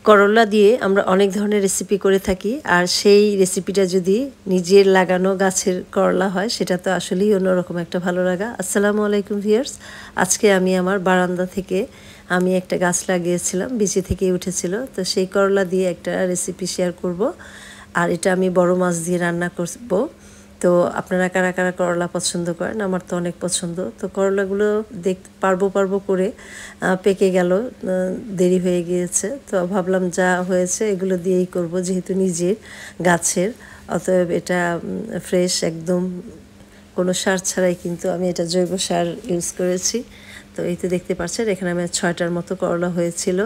করলা দিয়ে আমরা অনেক ধরনের রেসিপি করে থাকি, আর সেই রেসিপিটা যদি নিজের লাগানো গাছের করলা হয় সেটা তো আসলেই অন্যরকম একটা ভালো লাগা। আসসালামু আলাইকুম ভিউয়ার্স, আজকে আমি আমার বারান্দা থেকে আমি একটা গাছ লাগিয়েছিলাম, বিচি থেকেই উঠেছিল, তো সেই করলা দিয়ে একটা রেসিপি শেয়ার করব। আর এটা আমি বড় মাছ দিয়ে রান্না করব। তো আপনারা কারা কারা করলা পছন্দ করেন? আমার তো অনেক পছন্দ। তো করলাগুলো পারবো করে পেকে গেল, দেরি হয়ে গিয়েছে। তো ভাবলাম যা হয়েছে এগুলো দিয়েই করব, যেহেতু নিজের গাছের, অতএব এটা ফ্রেশ একদম, কোনো সার ছাড়াই কিন্তু আমি এটা জৈব সার ইউজ করেছি। তো এই তো দেখতে পাচ্ছেন এখানে আমার 6টার মতো করলা হয়েছিল।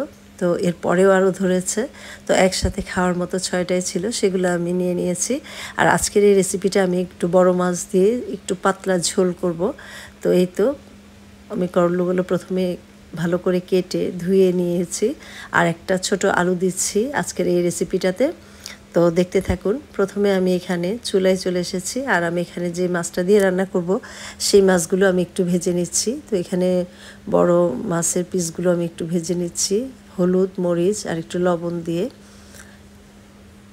তো এর পরেও আরও ধরেছে, তো একসাথে খাওয়ার মতো 6টাই ছিল, সেগুলো আমি নিয়ে নিয়েছি। আর আজকের এই রেসিপিটা আমি একটু বড় মাছ দিয়ে একটু পাতলা ঝোল করব। তো এই তো আমি করলাগুলো প্রথমে ভালো করে কেটে ধুয়ে নিয়েছি, আর একটা ছোট আলু দিচ্ছি আজকের এই রেসিপিটাতে। তো দেখতে থাকুন। প্রথমে আমি এখানে চুলায় চলে এসেছি, আর আমি এখানে যে মাছটা দিয়ে রান্না করব সেই মাছগুলো আমি একটু ভেজে নিচ্ছি। তো এখানে বড় মাছের পিসগুলো আমি একটু ভেজে নিচ্ছি হলুদ, মরিচ আর একটু লবণ দিয়ে।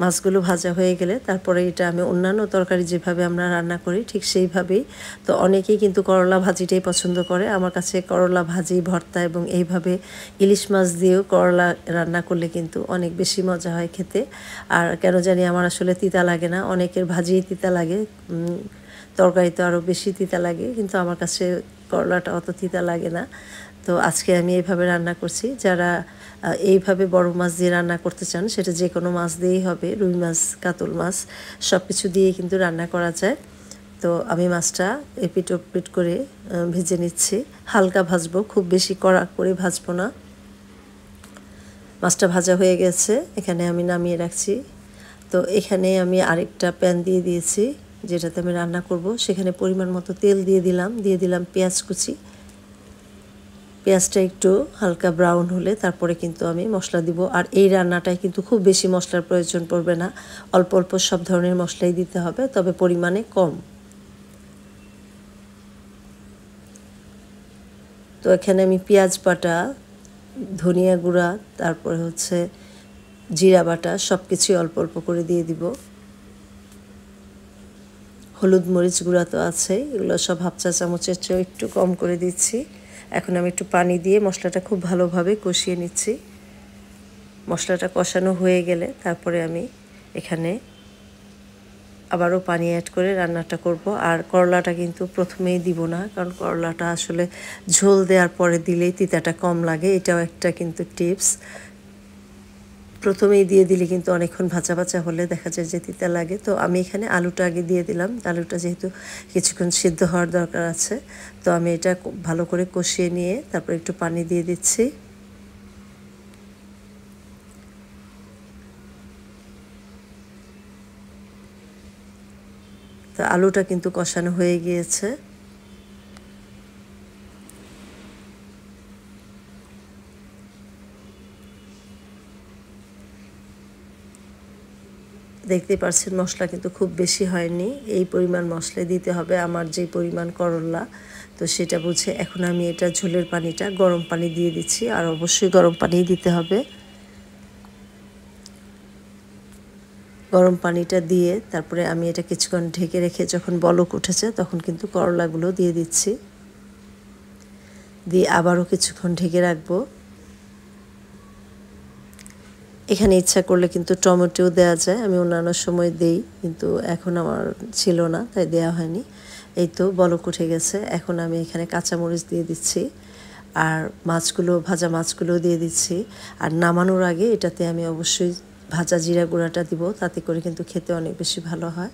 মাছগুলো ভাজা হয়ে গেলে তারপরে এটা আমি অন্যান্য তরকারি যেভাবে আমরা রান্না করি ঠিক সেইভাবেই। তো অনেকেই কিন্তু করলা ভাজিটাই পছন্দ করে। আমার কাছে করলা ভাজি, ভর্তা এবং এইভাবে ইলিশ মাছ দিয়েও করলা রান্না করলে কিন্তু অনেক বেশি মজা হয় খেতে। আর কেন জানি আমার আসলে তিতা লাগে না, অনেকের ভাজিই তিতা লাগে, তরকারি তো আরও বেশি তিতা লাগে, কিন্তু আমার কাছে করলাটা অত তিতা লাগে না। তো আজকে আমি এইভাবে রান্না করছি। যারা এইভাবে বড় মাছ দিয়ে রান্না করতে চান সেটা যে কোনো মাছ দিয়েই হবে, রুই মাছ, কাতল মাছ সব কিছু দিয়েই কিন্তু রান্না করা যায়। তো আমি মাছটা এপিট ওপিট করে ভেজে নিচ্ছি, হালকা ভাজবো, খুব বেশি কড়া করে ভাজবো না। মাছটা ভাজা হয়ে গেছে, এখানে আমি নামিয়ে রাখছি। তো এখানে আমি আরেকটা প্যান দিয়ে দিয়েছি যেটাতে আমি রান্না করব। সেখানে পরিমাণ মতো তেল দিয়ে দিলাম পেঁয়াজ কুচি। পেঁয়াজটা একটু হালকা ব্রাউন হলে তারপরে কিন্তু আমি মশলা দিব। আর এই রান্নাটায় কিন্তু খুব বেশি মশলার প্রয়োজন পড়বে না, অল্প অল্প সব ধরনের মশলাই দিতে হবে, তবে পরিমাণে কম। তো এখানে আমি পেঁয়াজ বাটা, ধনিয়া গুঁড়া, তারপরে হচ্ছে জিরা বাটা সব কিছুই অল্প অল্প করে দিয়ে দিব। হলুদ মরিচ গুঁড়া তো আছেই, এগুলো সব হাফ চা চামচের চেয়েও একটু কম করে দিচ্ছি। এখন আমি একটু পানি দিয়ে মশলাটা খুব ভালোভাবে কষিয়ে নিচ্ছি। মশলাটা কষানো হয়ে গেলে তারপরে আমি এখানে আবারও পানি অ্যাড করে রান্নাটা করব। আর করলাটা কিন্তু প্রথমেই দিব না, কারণ করলাটা আসলে ঝোল দেওয়ার পরে দিলেই তিতাটা কম লাগে, এটাও একটা কিন্তু টিপস। প্রথমেই দিয়ে দিলে কিন্তু অনেকক্ষণ ভাজা ভাজা হলে দেখা যায় যে তিতা লাগে। তো আমি এখানে আলুটা আগে দিয়ে দিলাম, আলুটা যেহেতু কিছুক্ষণ সিদ্ধ হওয়ার দরকার আছে, তো আমি এটা ভালো করে কষিয়ে নিয়ে তারপর একটু পানি দিয়ে দিচ্ছি। তো আলুটা কিন্তু কষানো হয়ে গিয়েছে। দেখতে পাচ্ছেন মশলা কিন্তু খুব বেশি হয়নি, এই পরিমাণ মশলা দিতে হবে আমার যে পরিমাণ করলা, তো সেটা বুঝে এখন আমি এটা ঝোলের পানিটা গরম পানি দিয়ে দিচ্ছি। আর অবশ্যই গরম পানিই দিতে হবে। গরম পানিটা দিয়ে তারপরে আমি এটা কিছুক্ষণ ঢেকে রেখে যখন বলক উঠেছে তখন কিন্তু করলাগুলো দিয়ে দিচ্ছি, দিয়ে আবারও কিছুক্ষণ ঢেকে রাখবো। এখানে ইচ্ছা করলে কিন্তু টমেটোও দেওয়া যায়, আমি অন্যান্য সময় দেই, কিন্তু এখন আমার ছিল না তাই দেওয়া হয়নি। এই তো বলক উঠে গেছে, এখন আমি এখানে কাঁচামরিচ দিয়ে দিচ্ছি, আর ভাজা মাছগুলো দিয়ে দিচ্ছি। আর নামানোর আগে এটাতে আমি অবশ্যই ভাজা জিরা গুঁড়াটা দিব, তাতে করে কিন্তু খেতে অনেক বেশি ভালো হয়।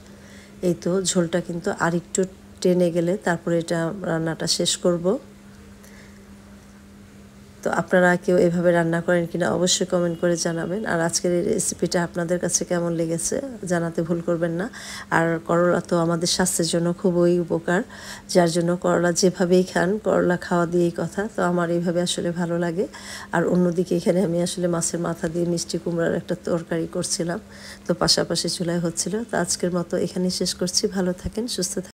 এই তো ঝোলটা কিন্তু আরেকটু টেনে গেলে তারপরে এটা রান্নাটা শেষ করব। তো আপনারা কেউ এভাবে রান্না করেন কিনা অবশ্যই কমেন্ট করে জানাবেন। আর আজকের এই রেসিপিটা আপনাদের কাছে কেমন লেগেছে জানাতে ভুল করবেন না। আর করলা তো আমাদের স্বাস্থ্যের জন্য খুবই উপকার, যার জন্য করলা যেভাবেই খান, করলা খাওয়া দিয়েই কথা। তো আমার এইভাবে আসলে ভালো লাগে। আর অন্যদিকে এখানে আমি আসলে মাছের মাথা দিয়ে মিষ্টি কুমড়ার একটা তরকারি করছিলাম, তো পাশাপাশি চুলায় হচ্ছিল। তো আজকের মতো এখানেই শেষ করছি। ভালো থাকেন, সুস্থ থাকেন।